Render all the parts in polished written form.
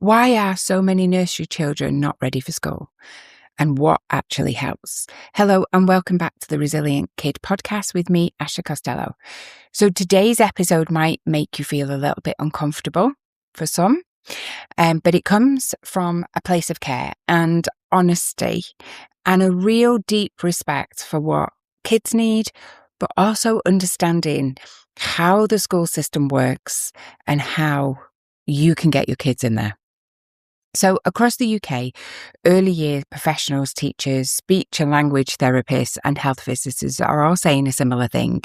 Why are so many nursery children not ready for school? And what actually helps? Hello, and welcome back to the Resilient Kid podcast with me, Asha Costello. So today's episode might make you feel a little bit uncomfortable for some, but it comes from a place of care and honesty and a real deep respect for what kids need, but also understanding how the school system works and how you can get your kids in there. So across the UK, early year professionals, teachers, speech and language therapists and health visitors are all saying a similar thing.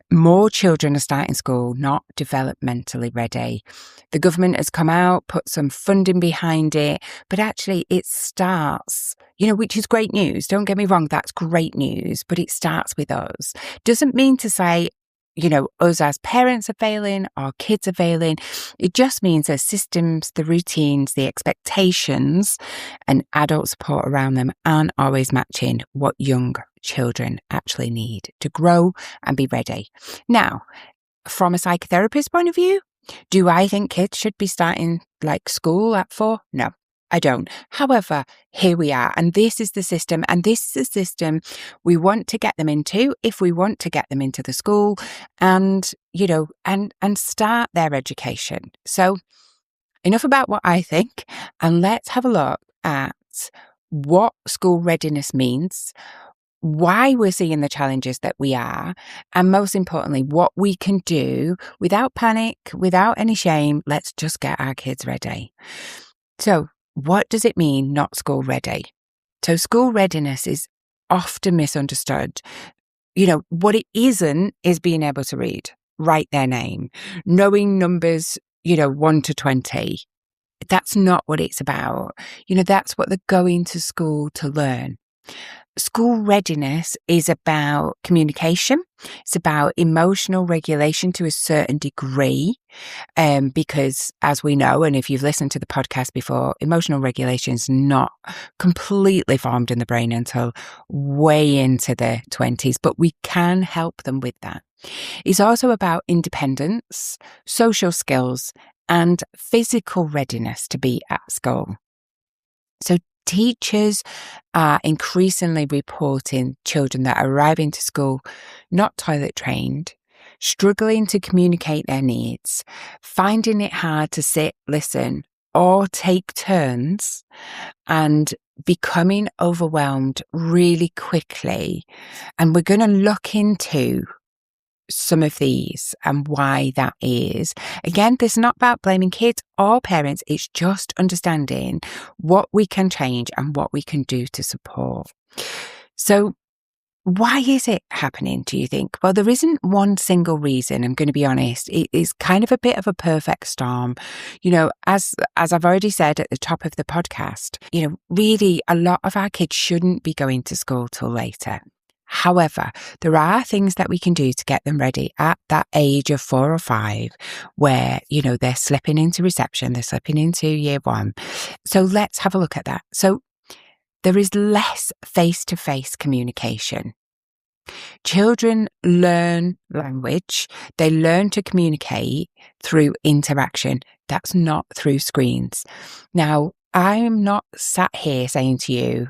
More children are starting school not developmentally ready. The government has come out, put some funding behind it, but actually it starts, which is great news. Don't get me wrong, that's great news, but it starts with us. Doesn't mean to say, us as parents are failing, our kids are failing. It just means the systems, the routines, the expectations and adult support around them aren't always matching what young children actually need to grow and be ready. Now, from a psychotherapist point of view, do I think kids should be starting school at 4? No. I don't. However, here we are, and this is the system, and this is the system we want to get them into if we want to get them into the school and, and start their education. So enough about what I think, and let's have a look at what school readiness means, why we're seeing the challenges that we are, and most importantly, what we can do without panic, without any shame. Let's just get our kids ready. So, what does it mean not school ready? So school readiness is often misunderstood. What it isn't is being able to read, write their name, knowing numbers, 1 to 20. That's not what it's about. That's what they're going to school to learn. School readiness is about communication. It's about emotional regulation to a certain degree, because as we know, and if you've listened to the podcast before, emotional regulation is not completely formed in the brain until way into the 20s, but we can help them with that. It's also about independence, social skills, and physical readiness to be at school. So teachers are increasingly reporting children that are arriving to school not toilet trained, struggling to communicate their needs, finding it hard to sit, listen, or take turns, and becoming overwhelmed really quickly. And we're going to look into some of these and why that is. Again, this is not about blaming kids or parents. It's just understanding what we can change and what we can do to support. So why is it happening, do you think? Well, there isn't one single reason. I'm going to be honest. It is kind of a bit of a perfect storm. As I've already said at the top of the podcast, really a lot of our kids shouldn't be going to school till later. However, there are things that we can do to get them ready at that age of 4 or 5 where, they're slipping into reception, they're slipping into year 1. So let's have a look at that. So there is less face-to-face communication. Children learn language. They learn to communicate through interaction. That's not through screens. Now, I'm not sat here saying to you,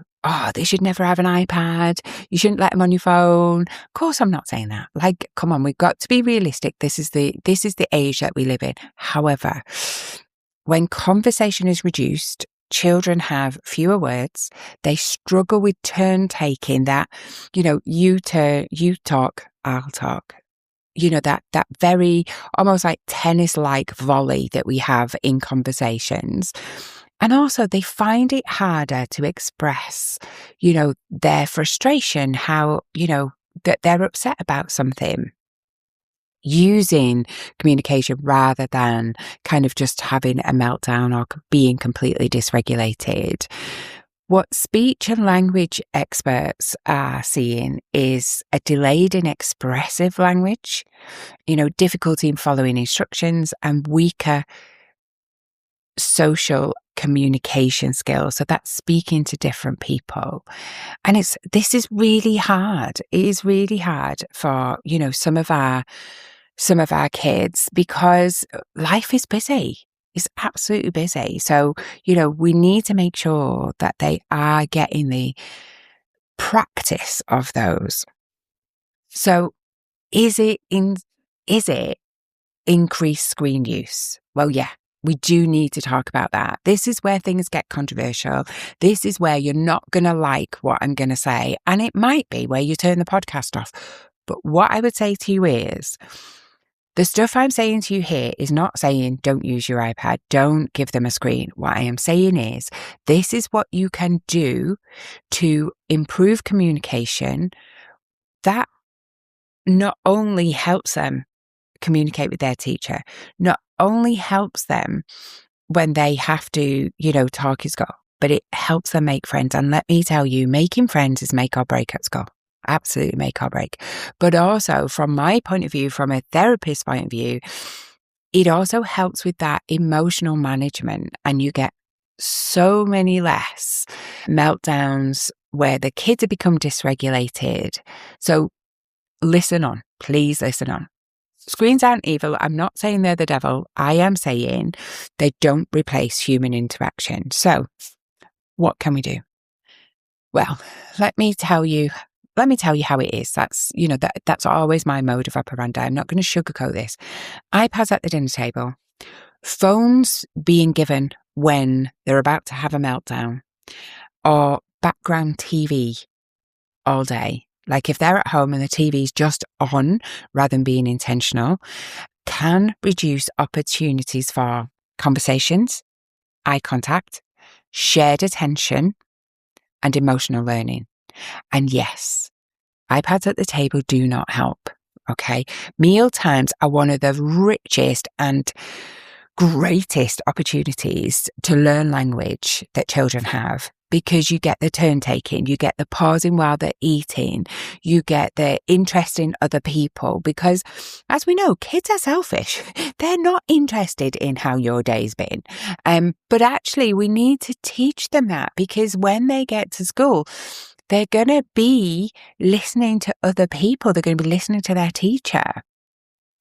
they should never have an iPad. You shouldn't let them on your phone. Of course, I'm not saying that. Come on, we've got to be realistic. This is the age that we live in. However, when conversation is reduced, children have fewer words. They struggle with turn taking. That, you talk, I'll talk. That very almost like tennis-like volley that we have in conversations. And also they find it harder to express, their frustration, how, that they're upset about something, using communication rather than kind of just having a meltdown or being completely dysregulated. What speech and language experts are seeing is a delayed in expressive language, difficulty in following instructions and weaker social communication skills. So that's speaking to different people. And this is really hard. It is really hard for, some of our kids because life is busy. is absolutely busy. So, we need to make sure that they are getting the practice of those. So is it increased screen use? Well, yeah, we do need to talk about that. This is where things get controversial. This is where you're not going to like what I'm going to say. And it might be where you turn the podcast off. But what I would say to you is, the stuff I'm saying to you here is not saying don't use your iPad, don't give them a screen. What I am saying is, this is what you can do to improve communication that not only helps them communicate with their teacher, not only helps them when they have to, talk at school, but it helps them make friends. And let me tell you, making friends is make or break at school. Absolutely make or break. But also, from my point of view, from a therapist's point of view, it also helps with that emotional management, and you get so many less meltdowns where the kids have become dysregulated. So listen on, please listen on. Screens aren't evil. I'm not saying they're the devil. I am saying they don't replace human interaction. So what can we do? Well, let me tell you how it is. That's always my mode of operandi. I'm not going to sugarcoat this. iPads at the dinner table, phones being given when they're about to have a meltdown, or background TV all day. Like if they're at home and the TV's just on rather than being intentional, can reduce opportunities for conversations, eye contact, shared attention, and emotional learning. And yes, iPads at the table do not help. Okay. Meal times are one of the richest and greatest opportunities to learn language that children have, because you get the turn taking, you get the pausing while they're eating, you get the interest in other people, because as we know, kids are selfish. They're not interested in how your day's been. But actually we need to teach them that, because when they get to school, they're going to be listening to other people. They're going to be listening to their teacher.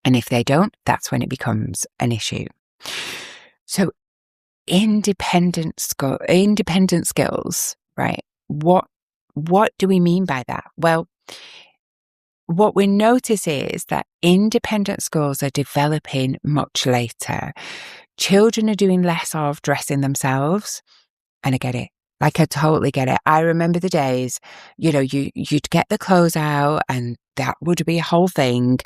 And if they don't, that's when it becomes an issue. So independent skills, right? What do we mean by that? Well, what we notice is that independent skills are developing much later. Children are doing less of dressing themselves, and I get it. Like, I totally get it. I remember the days, you'd get the clothes out and that would be a whole thing,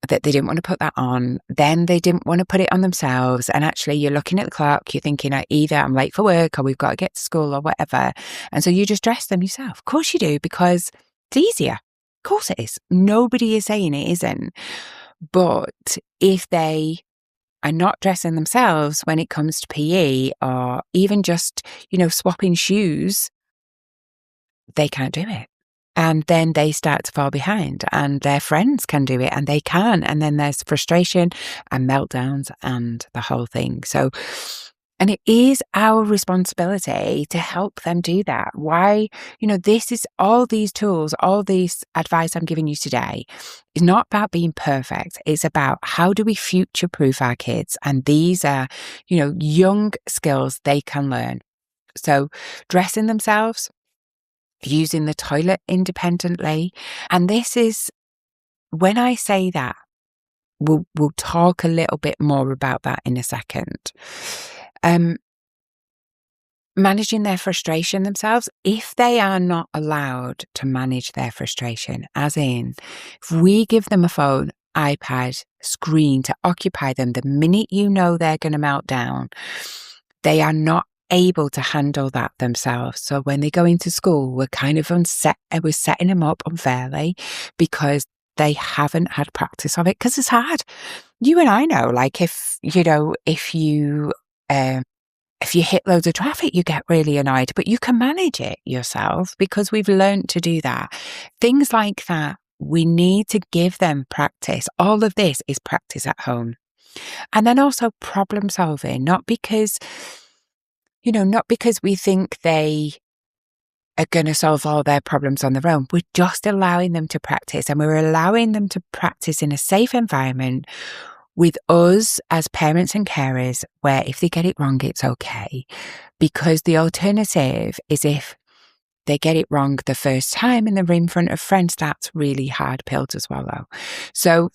that they didn't want to put that on. Then they didn't want to put it on themselves. And actually you're looking at the clock, you're thinking either I'm late for work or we've got to get to school or whatever. And so you just dress them yourself. Of course you do, because it's easier. Of course it is. Nobody is saying it isn't. But if they are not dressing themselves when it comes to PE, or even just, swapping shoes, they can't do it. And then they start to fall behind, and their friends can do it and they can. And then there's frustration and meltdowns and the whole thing. So, and it is our responsibility to help them do that. Why, this is all these tools, all this advice I'm giving you today is not about being perfect. It's about how do we future-proof our kids? And these are, young skills they can learn. So dressing themselves, using the toilet independently. And this is, when I say that, we'll talk a little bit more about that in a second. Managing their frustration themselves, if they are not allowed to manage their frustration, as in, if we give them a phone, iPad, screen to occupy them, the minute they're going to melt down, they are not able to handle that themselves. So when they go into school, we're kind of we're setting them up unfairly, because they haven't had practice of it, because it's hard. You and I know, like if you hit loads of traffic, you get really annoyed, but you can manage it yourself because we've learned to do that. Things like that, we need to give them practice. All of this is practice at home. And then also problem solving, not because we think they are going to solve all their problems on their own. We're just allowing them to practice, and we're allowing them to practice in a safe environment with us as parents and carers, where if they get it wrong, it's okay, because the alternative is if they get it wrong the first time and they're in front of friends, that's really hard pill to swallow. So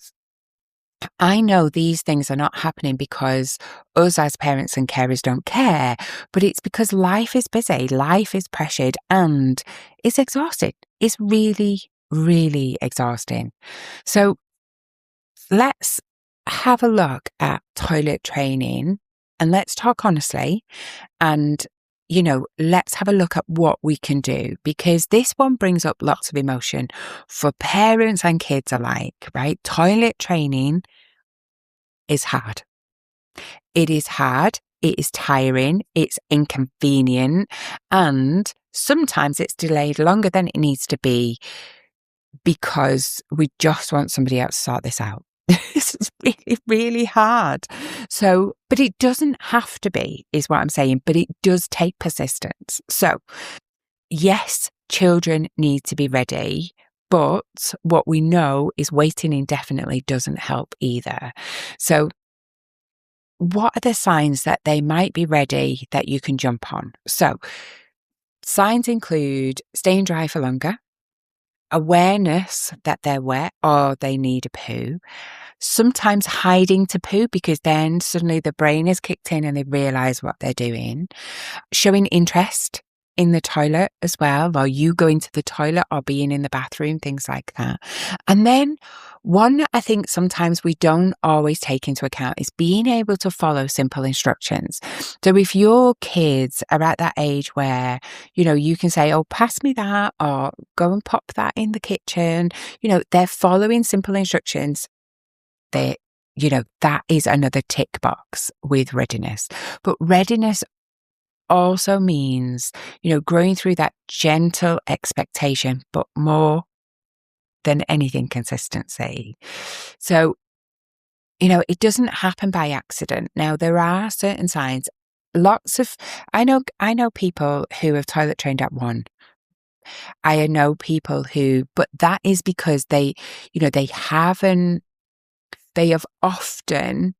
I know these things are not happening because us as parents and carers don't care, but it's because life is busy, life is pressured, and it's exhausting. It's really, really exhausting. So let's have a look at toilet training and let's talk honestly. And, let's have a look at what we can do, because this one brings up lots of emotion for parents and kids alike, right? Toilet training is hard. It is hard. It is tiring. It's inconvenient. And sometimes it's delayed longer than it needs to be because we just want somebody else to sort this out. This is really, really hard. So, but it doesn't have to be, is what I'm saying, but it does take persistence. So, yes, children need to be ready, but what we know is waiting indefinitely doesn't help either. So, what are the signs that they might be ready that you can jump on? So, signs include staying dry for longer, awareness that they're wet or they need a poo, sometimes hiding to poo because then suddenly the brain is kicked in and they realise what they're doing, showing interest in the toilet as well, or you going to the toilet or being in the bathroom, things like that. And then one that I think sometimes we don't always take into account is being able to follow simple instructions. So if your kids are at that age where, you can say, oh, pass me that, or go and pop that in the kitchen, they're following simple instructions. That is another tick box with readiness. But readiness also means, growing through that gentle expectation, but more than anything, consistency. So, it doesn't happen by accident. Now, there are certain signs. I know people who have toilet trained at 1. I know people but that is because they have often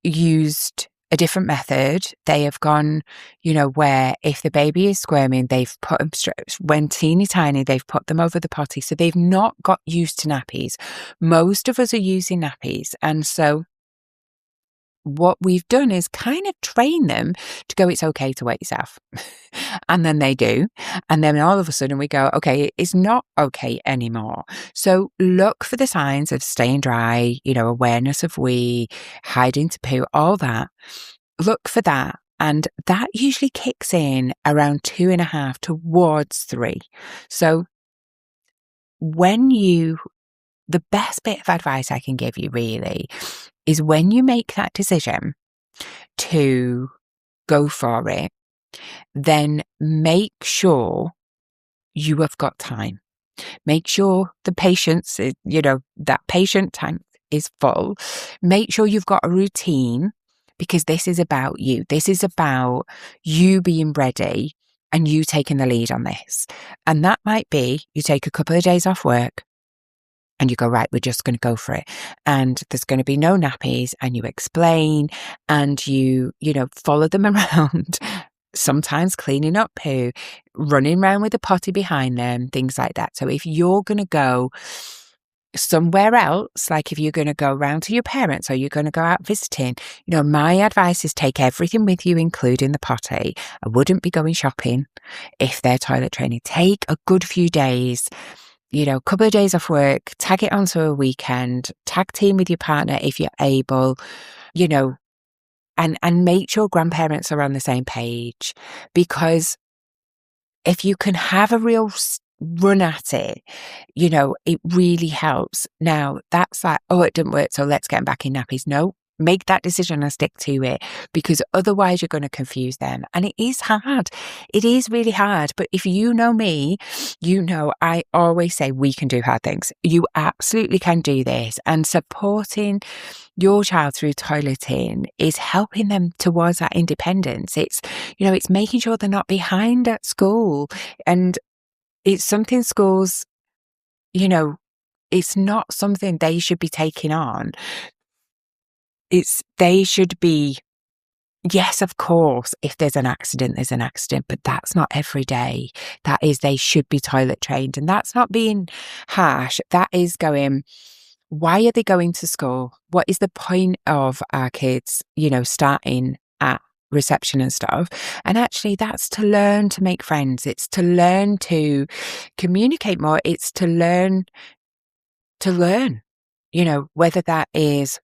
used a different method. They have gone, where if the baby is squirming, they've put them when teeny tiny, they've put them over the potty. So they've not got used to nappies. Most of us are using nappies. And so what we've done is kind of train them to go, it's okay to wet yourself. And then they do. And then all of a sudden we go, okay, it's not okay anymore. So look for the signs of staying dry, awareness of wee, hiding to poo, all that. Look for that. And that usually kicks in around 2.5 towards 3. So the best bit of advice I can give you really is when you make that decision to go for it, then make sure you have got time. Make sure the patience, that patient tank is full. Make sure you've got a routine, because this is about you. This is about you being ready and you taking the lead on this. And that might be you take a couple of days off work and you go, right, we're just going to go for it. And there's going to be no nappies, and you explain and you follow them around, sometimes cleaning up poo, running around with a potty behind them, things like that. So if you're going to go somewhere else, like if you're going to go around to your parents or you're going to go out visiting, my advice is take everything with you, including the potty. I wouldn't be going shopping if they're toilet training. Take a good few days, a couple of days off work, tag it onto a weekend, tag team with your partner if you're able, and make sure grandparents are on the same page, because if you can have a real run at it, it really helps. Now, that's like, oh, it didn't work, so let's get them back in nappies. No, make that decision and stick to it, because otherwise you're going to confuse them. And it is hard. It is really hard. But if you know me, I always say we can do hard things. You absolutely can do this. And supporting your child through toileting is helping them towards that independence. It's making sure they're not behind at school. And it's something schools, it's not something they should be taking on. they should be, yes, of course, if there's an accident, there's an accident, but that's not every day. That is, they should be toilet trained. And that's not being harsh. That is going, why are they going to school? What is the point of our kids, starting at reception and stuff? And actually, that's to learn to make friends. It's to learn to communicate more. It's to learn, whether that is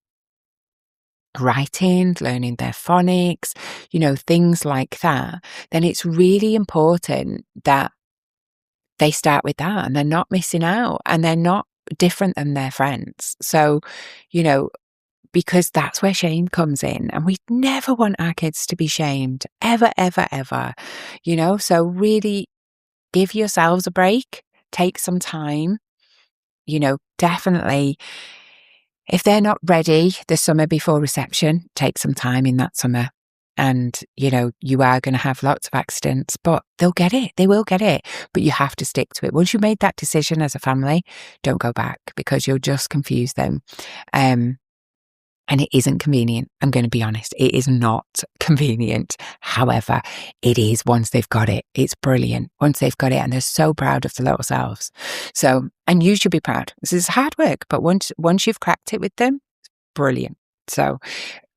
writing, learning their phonics, things like that, then it's really important that they start with that and they're not missing out and they're not different than their friends. So, because that's where shame comes in. And we never want our kids to be shamed, ever, ever, ever, so really give yourselves a break, take some time, definitely. If they're not ready the summer before reception, take some time in that summer. And, you are going to have lots of accidents, but they'll get it. They will get it. But you have to stick to it. Once you made that decision as a family, don't go back because you'll just confuse them. And it isn't convenient. I'm going to be honest. It is not convenient. However, it is once they've got it. It's brilliant once they've got it. And they're so proud of the little selves. So, and you should be proud. This is hard work, but once you've cracked it with them, it's brilliant. So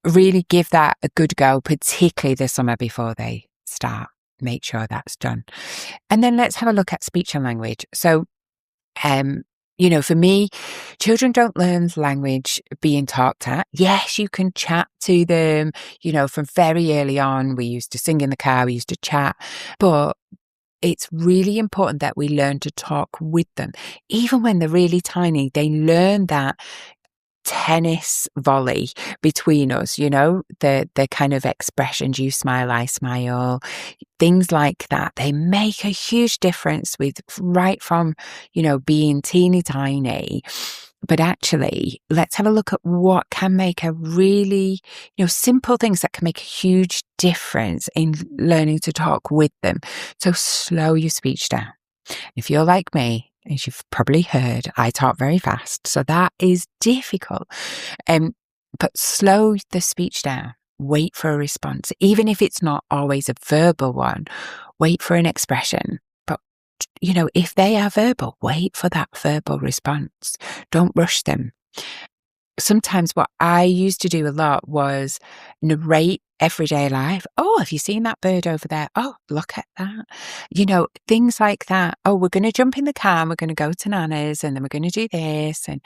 really give that a good go, particularly the summer before they start. Make sure that's done. And then let's have a look at speech and language. So, for me, children don't learn language being talked at. Yes, you can chat to them, from very early on. We used to sing in the car, we used to chat, but it's really important that we learn to talk with them. Even when they're really tiny, they learn that tennis volley between us, the kind of expressions, you smile, I smile, things like that. They make a huge difference with right from, being teeny tiny. But actually, let's have a look at what can make a really, simple things that can make a huge difference in learning to talk with them. So slow your speech down. If you're like me, as you've probably heard, I talk very fast, so that is difficult. But slow the speech down. Wait for a response. Even if it's not always a verbal one, wait for an expression. But, if they are verbal, wait for that verbal response. Don't rush them. Sometimes what I used to do a lot was narrate everyday life. Oh, have you seen that bird over there? Oh, look at that. Things like that. Oh, we're going to jump in the car and we're going to go to Nana's and then we're going to do this. And,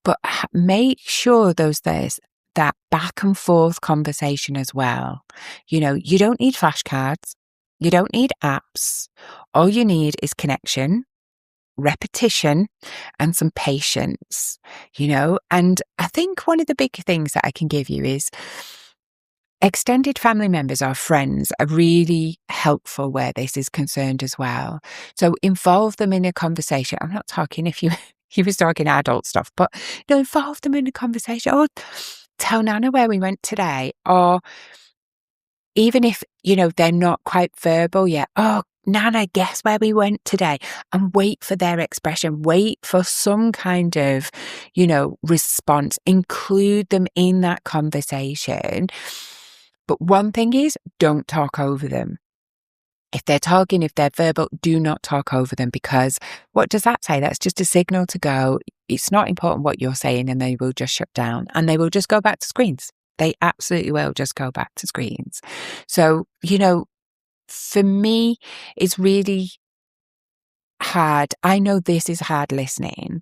but make sure there's that back and forth conversation as well. You don't need flashcards. You don't need apps. All you need is connection, repetition, and some patience, and I think one of the big things that I can give you is extended family members or friends are really helpful where this is concerned as well. So involve them in a conversation. I'm not talking if you was talking adult stuff, but involve them in a conversation. Oh, tell Nana where we went today. Or even if, they're not quite verbal yet. Oh, Nana, guess where we went today? And wait for their expression. Wait for some kind of, response. Include them in that conversation. But one thing is, don't talk over them. If they're talking, if they're verbal, do not talk over them, because what does that say? That's just a signal to go, it's not important what you're saying, and they will just shut down and they will just go back to screens. They absolutely will just go back to screens. So, for me, it's really hard. I know this is hard listening,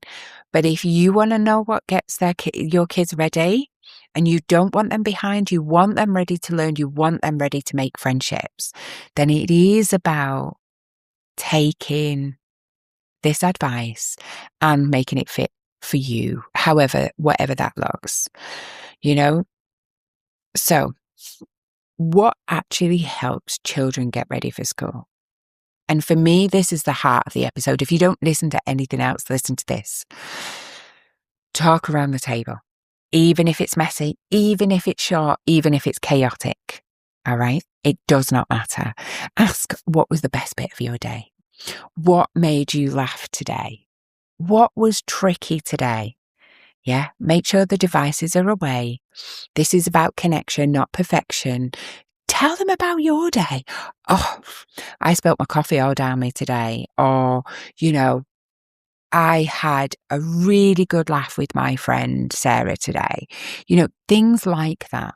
but if you want to know what gets your kids ready, and you don't want them behind, you want them ready to learn, you want them ready to make friendships, then it is about taking this advice and making it fit for you, whatever that looks, So, what actually helps children get ready for school? And for me, this is the heart of the episode. If you don't listen to anything else, listen to this. Talk around the table. Even if it's messy, even if it's short, even if it's chaotic. All right? It does not matter. Ask, what was the best bit of your day? What made you laugh today? What was tricky today? Yeah, make sure the devices are away. This is about connection, not perfection. Tell them about your day. Oh, I spilt my coffee all down me today. Or, I had a really good laugh with my friend Sarah today. Things like that.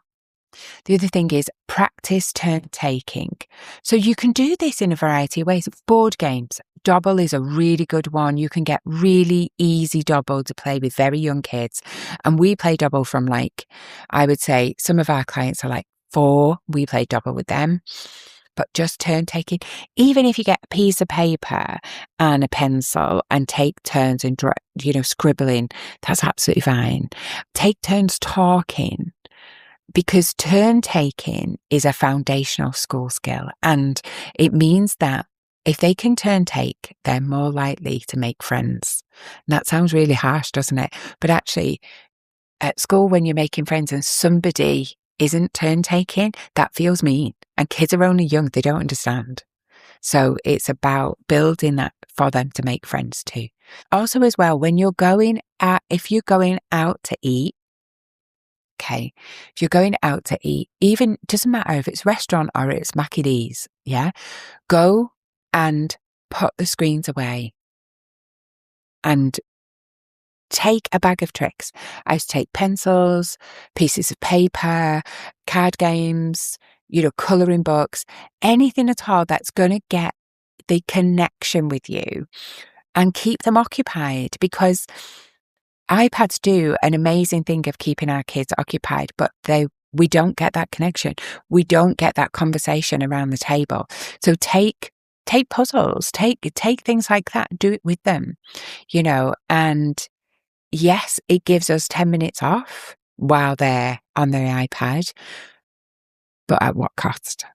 The other thing is practice turn taking. So you can do this in a variety of ways. Board games. Dobble is a really good one. You can get really easy Dobble to play with very young kids. And we play Dobble from I would say some of our clients are 4. We play Dobble with them. But just turn taking. Even if you get a piece of paper and a pencil and take turns in, scribbling, that's absolutely fine. Take turns talking. Because turn taking is a foundational school skill, and it means that if they can turn take, they're more likely to make friends. And that sounds really harsh, doesn't it? But actually, at school, when you're making friends and somebody isn't turn taking, that feels mean. And kids are only young, they don't understand. So it's about building that for them to make friends too. Also, as well, if you're going out to eat, okay, if you're going out to eat, even doesn't matter if it's restaurant or it's Mackie D's, yeah, go and put the screens away and take a bag of tricks. I used to take pencils, pieces of paper, card games, colouring books, anything at all that's going to get the connection with you and keep them occupied, because iPads do an amazing thing of keeping our kids occupied, but we don't get that connection. We don't get that conversation around the table. So take puzzles, take things like that, do it with them, and yes, it gives us 10 minutes off while they're on their iPad, but at what cost?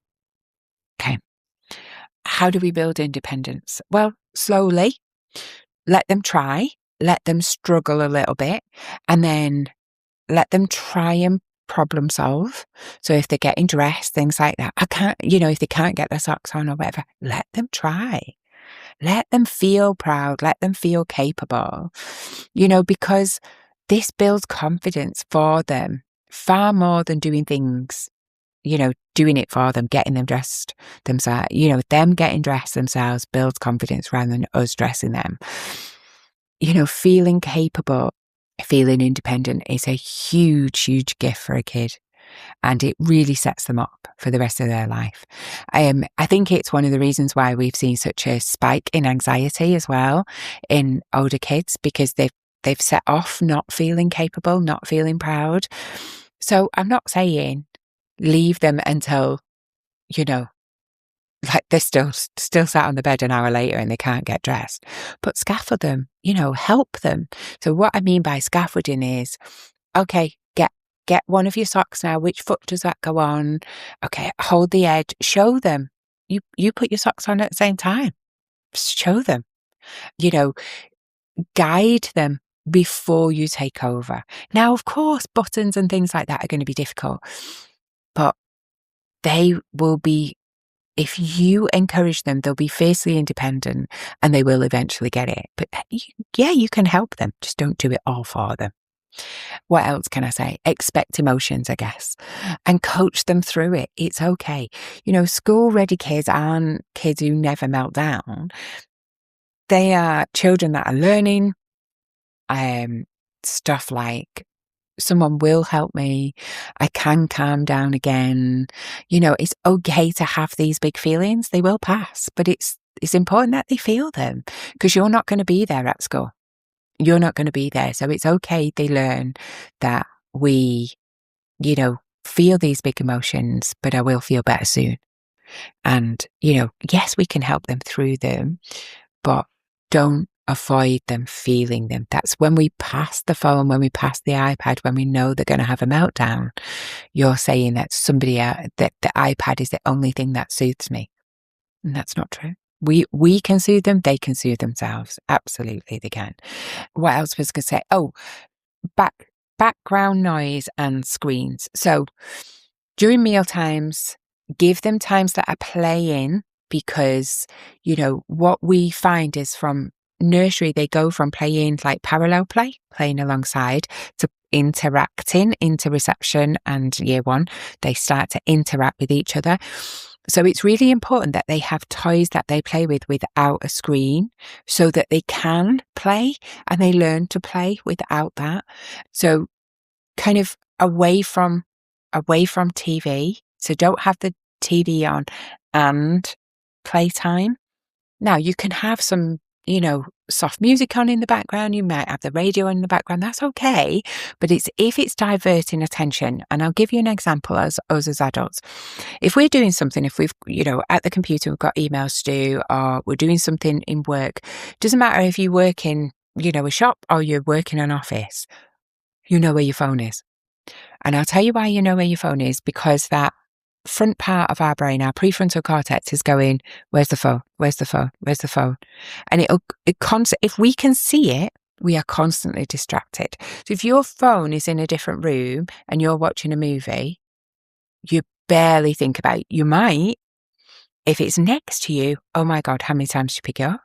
Okay. How do we build independence? Well, slowly, let them try. Let them struggle a little bit, and then let them try and problem solve. So if they're getting dressed, things like that, if they can't get their socks on or whatever, let them try. Let them feel proud. Let them feel capable, because this builds confidence for them far more than doing things, doing it for them, getting them dressed themselves. Them getting dressed themselves builds confidence rather than us dressing them. Feeling capable, feeling independent is a huge, huge gift for a kid. And it really sets them up for the rest of their life. I think it's one of the reasons why we've seen such a spike in anxiety as well in older kids, because they've set off not feeling capable, not feeling proud. So I'm not saying leave them until, they're still sat on the bed an hour later and they can't get dressed, but scaffold them, help them. So what I mean by scaffolding is, okay, get one of your socks now. Which foot does that go on? Okay, hold the edge. Show them. You put your socks on at the same time. Show them. Guide them before you take over. Now, of course, buttons and things like that are going to be difficult, but they will be, if you encourage them, they'll be fiercely independent and they will eventually get it. But you can help them. Just don't do it all for them. What else can I say? Expect emotions, I guess, and coach them through it. It's okay. School-ready kids aren't kids who never melt down. They are children that are learning stuff like, someone will help me. I can calm down again. It's okay to have these big feelings. They will pass, but it's important that they feel them, because you're not going to be there at school. You're not going to be there. So it's okay they learn that we, feel these big emotions, but I will feel better soon. And, yes, we can help them through them, but don't avoid them feeling them. That's when we pass the phone, when we pass the iPad, when we know they're going to have a meltdown. You're saying that that the iPad is the only thing that soothes me. And that's not true. We can soothe them. They can soothe themselves. Absolutely, they can. What else was I going to say? Oh, background noise and screens. So during meal times, give them times that are playing, because, what we find is from nursery, they go from playing like parallel play, playing alongside, to interacting into reception and year one. They start to interact with each other. So it's really important that they have toys that they play with without a screen so that they can play and they learn to play without that. So kind of away from TV. So don't have the TV on and playtime. Now you can have some, soft music on in the background. You might have the radio in the background. That's okay. But if it's diverting attention, and I'll give you an example as us as adults. If we're doing something, if we've, at the computer, we've got emails to do, or we're doing something in work, doesn't matter if you work in, a shop or you're working in an office, you know where your phone is. And I'll tell you why you know where your phone is, because that front part of our brain, our prefrontal cortex, is going, where's the phone? Where's the phone? Where's the phone? And if we can see it, we are constantly distracted. So if your phone is in a different room and you're watching a movie, you barely think about it. You might, if it's next to you, oh my God, how many times do you pick it up?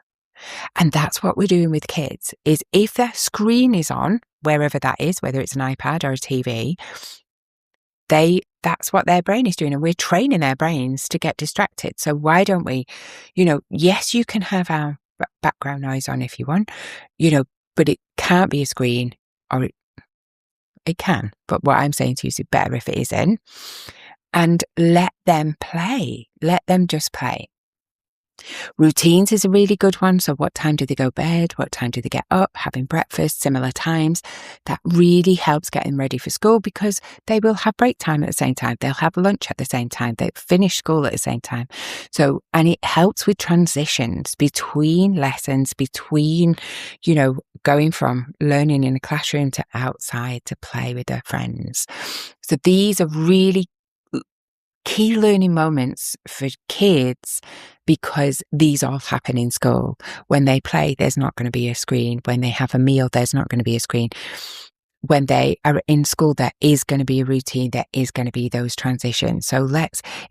And that's what we're doing with kids, is if their screen is on, wherever that is, whether it's an iPad or a TV, that's what their brain is doing, and we're training their brains to get distracted. So why don't we, yes, you can have our background noise on if you want, but it can't be a screen, or it can. But what I'm saying to you is it's better if it isn't. And let them play. Let them just play. Routines is a really good one. So what time do they go to bed? What time do they get up? Having breakfast, similar times. That really helps getting ready for school, because they will have break time at the same time. They'll have lunch at the same time. They finish school at the same time. So, and it helps with transitions between lessons, between, going from learning in a classroom to outside to play with their friends. So these are really key learning moments for kids, because these all happen in school. When they play, there's not going to be a screen. When they have a meal, there's not going to be a screen. When they are in school, there is going to be a routine. There is going to be those transitions. So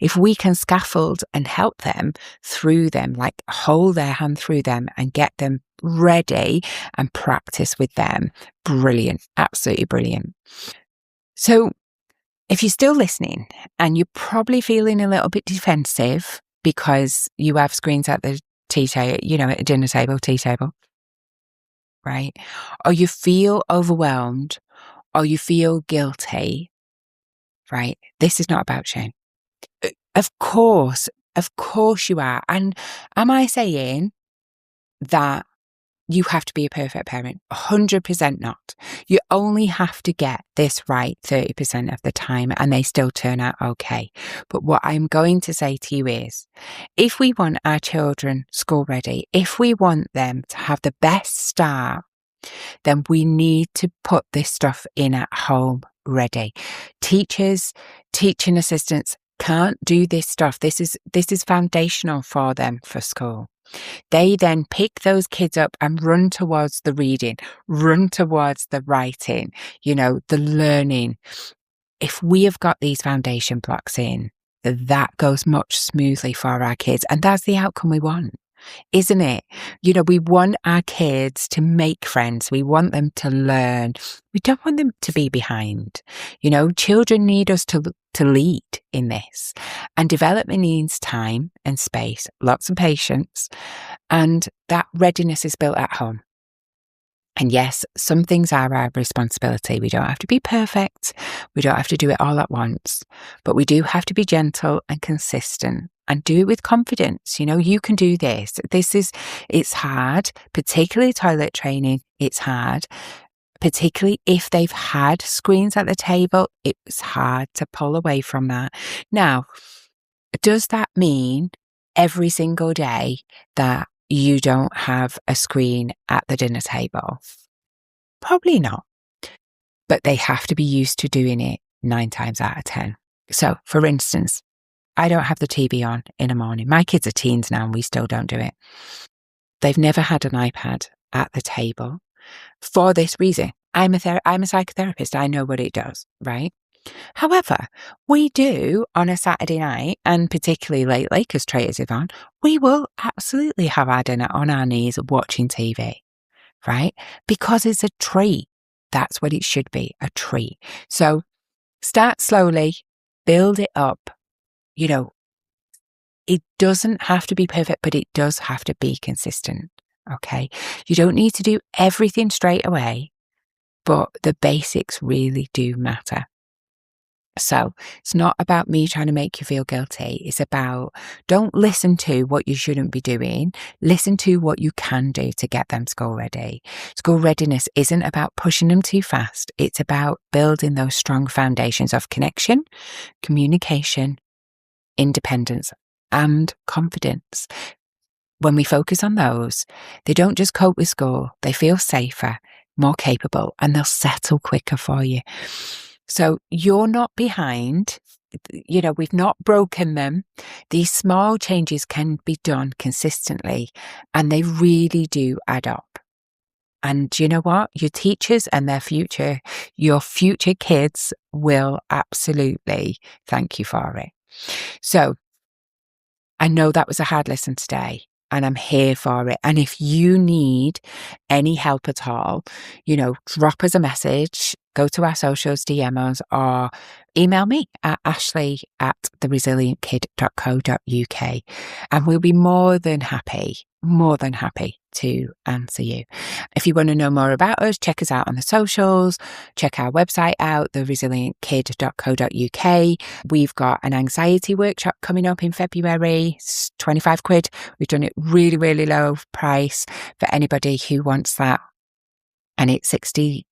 if we can scaffold and help them through them, like hold their hand through them and get them ready and practice with them, brilliant, absolutely brilliant. So if you're still listening and you're probably feeling a little bit defensive because you have screens at the tea table, at a dinner table, tea table, right? Or you feel overwhelmed, or you feel guilty, right? This is not about shame. Of course you are. And am I saying that you have to be a perfect parent? 100% not. You only have to get this right 30% of the time, and they still turn out okay. But what I'm going to say to you is, if we want our children school ready, if we want them to have the best start, then we need to put this stuff in at home ready. Teachers, teaching assistants can't do this stuff. This is foundational for them for school. They then pick those kids up and run towards the reading, run towards the writing, the learning. If we have got these foundation blocks in, that goes much smoothly for our kids. And that's the outcome we want, isn't it? We want our kids to make friends. We want them to learn. We don't want them to be behind. Children need us to lead in this. And development needs time and space, lots of patience. And that readiness is built at home. And yes, some things are our responsibility. We don't have to be perfect. We don't have to do it all at once. But we do have to be gentle and consistent and do it with confidence. You can do this. It's hard, particularly toilet training. It's hard, particularly if they've had screens at the table. It's hard to pull away from that. Now, does that mean every single day that you don't have a screen at the dinner table? Probably not. But they have to be used to doing it 9 times out of 10. So, for instance, I don't have the TV on in the morning. My kids are teens now and we still don't do it. They've never had an iPad at the table for this reason. I'm a psychotherapist. I know what it does, right? However, we do on a Saturday night, and particularly lately, because traitors are on, we will absolutely have our dinner on our knees watching TV, right? Because it's a treat. That's what it should be, a treat. So start slowly, build it up. You know, it doesn't have to be perfect, but it does have to be consistent. Okay. You don't need to do everything straight away, but the basics really do matter. So it's not about me trying to make you feel guilty. It's about, don't listen to what you shouldn't be doing. Listen to what you can do to get them school ready. School readiness isn't about pushing them too fast. It's about building those strong foundations of connection, communication, independence, and confidence. When we focus on those, they don't just cope with school, they feel safer, more capable, and they'll settle quicker for you. So you're not behind. We've not broken them. These small changes can be done consistently, and they really do add up. And you know what? Your teachers and your future kids will absolutely thank you for it. So I know that was a hard lesson today, and I'm here for it. And if you need any help at all, drop us a message, go to our socials, DM us, or email me at ashley@theresilientkid.co.uk. And we'll be more than happy to answer you. If you want to know more about us, check us out on the socials, check our website out, theresilientkid.co.uk. We've got an anxiety workshop coming up in February. It's 25 quid. We've done it really, really low price for anybody who wants that. And it's 60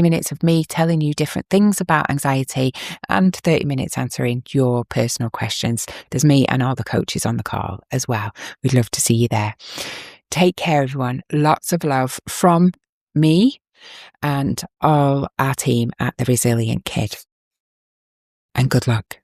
minutes of me telling you different things about anxiety and 30 minutes answering your personal questions. There's me and all the coaches on the call as well. We'd love to see you there. Take care, everyone. Lots of love from me and all our team at The Resilient Kid. And good luck.